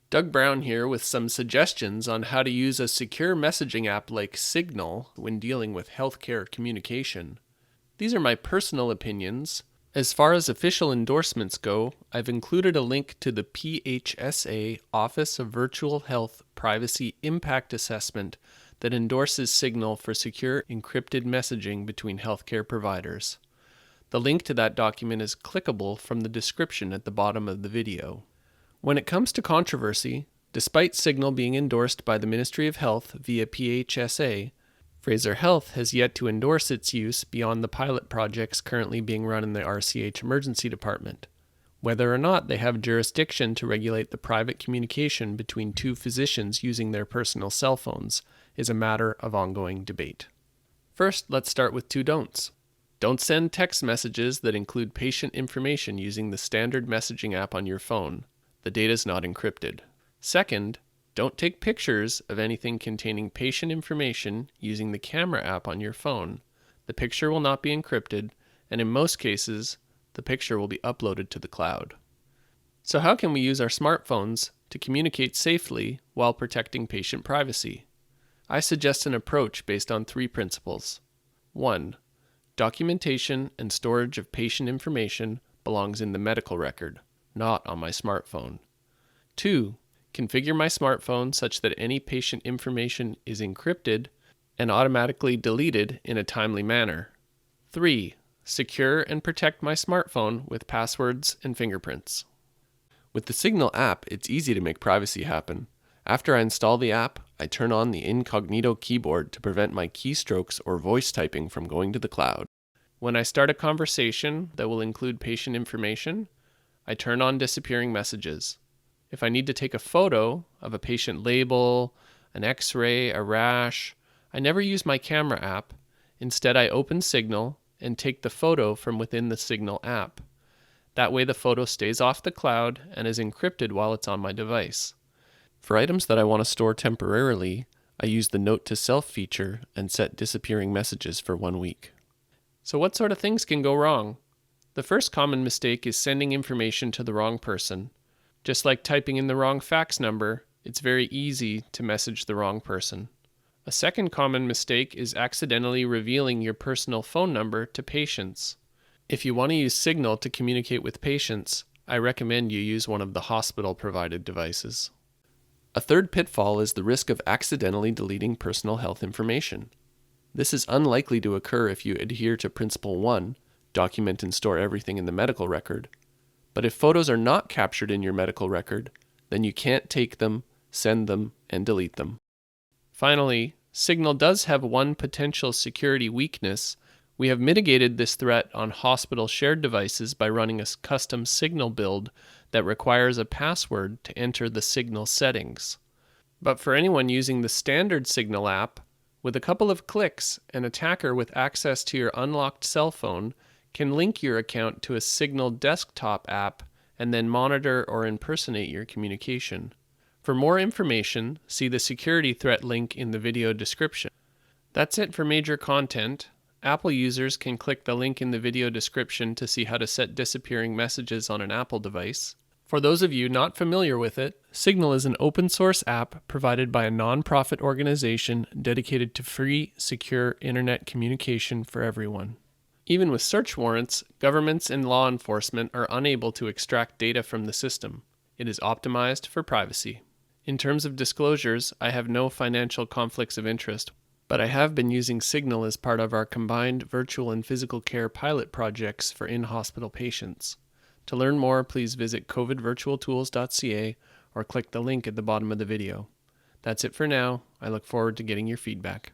Doug Brown here with some suggestions on how to use a secure messaging app like Signal when dealing with healthcare communication. These are my personal opinions. As far as official endorsements go, I've included a link to the PHSA Office of Virtual Health Privacy Impact Assessment that endorses Signal for secure encrypted messaging between healthcare providers. The link to that document is clickable from the description at the bottom of the video. When it comes to controversy, despite Signal being endorsed by the Ministry of Health via PHSA, Fraser Health has yet to endorse its use beyond the pilot projects currently being run in the RCH Emergency Department. Whether or not they have jurisdiction to regulate the private communication between two physicians using their personal cell phones is a matter of ongoing debate. First, let's start with two don'ts. Don't send text messages that include patient information using the standard messaging app on your phone. The data is not encrypted. Second, don't take pictures of anything containing patient information using the camera app on your phone. The picture will not be encrypted, and in most cases, the picture will be uploaded to the cloud. So how can we use our smartphones to communicate safely while protecting patient privacy? I suggest an approach based on three principles. 1. Documentation and storage of patient information belongs in the medical record, not on my smartphone. 2. Configure my smartphone such that any patient information is encrypted and automatically deleted in a timely manner. 3. Secure and protect my smartphone with passwords and fingerprints. With the Signal app, it's easy to make privacy happen. After I install the app, I turn on the incognito keyboard to prevent my keystrokes or voice typing from going to the cloud. When I start a conversation that will include patient information, I turn on disappearing messages. If I need to take a photo of a patient label, an x-ray, a rash, I never use my camera app. Instead, I open Signal and take the photo from within the Signal app. That way the photo stays off the cloud and is encrypted while it's on my device. For items that I want to store temporarily, I use the Note to Self feature and set disappearing messages for 1 week. So what sort of things can go wrong? The first common mistake is sending information to the wrong person. Just like typing in the wrong fax number, it's very easy to message the wrong person. A second common mistake is accidentally revealing your personal phone number to patients. If you want to use Signal to communicate with patients, I recommend you use one of the hospital-provided devices. A third pitfall is the risk of accidentally deleting personal health information. This is unlikely to occur if you adhere to Principle 1, document and store everything in the medical record. But if photos are not captured in your medical record, then you can't take them, send them, and delete them. Finally, Signal does have one potential security weakness. We have mitigated this threat on hospital shared devices by running a custom Signal build that requires a password to enter the Signal settings. But for anyone using the standard Signal app, with a couple of clicks, an attacker with access to your unlocked cell phone can link your account to a Signal desktop app and then monitor or impersonate your communication. For more information, see the security threat link in the video description. That's it for major content. Apple users can click the link in the video description to see how to set disappearing messages on an Apple device. For those of you not familiar with it, Signal is an open source app provided by a non-profit organization dedicated to free, secure internet communication for everyone. Even with search warrants, governments and law enforcement are unable to extract data from the system. It is optimized for privacy. In terms of disclosures, I have no financial conflicts of interest, but I have been using Signal as part of our combined virtual and physical care pilot projects for in-hospital patients. To learn more, please visit covidvirtualtools.ca or click the link at the bottom of the video. That's it for now. I look forward to getting your feedback.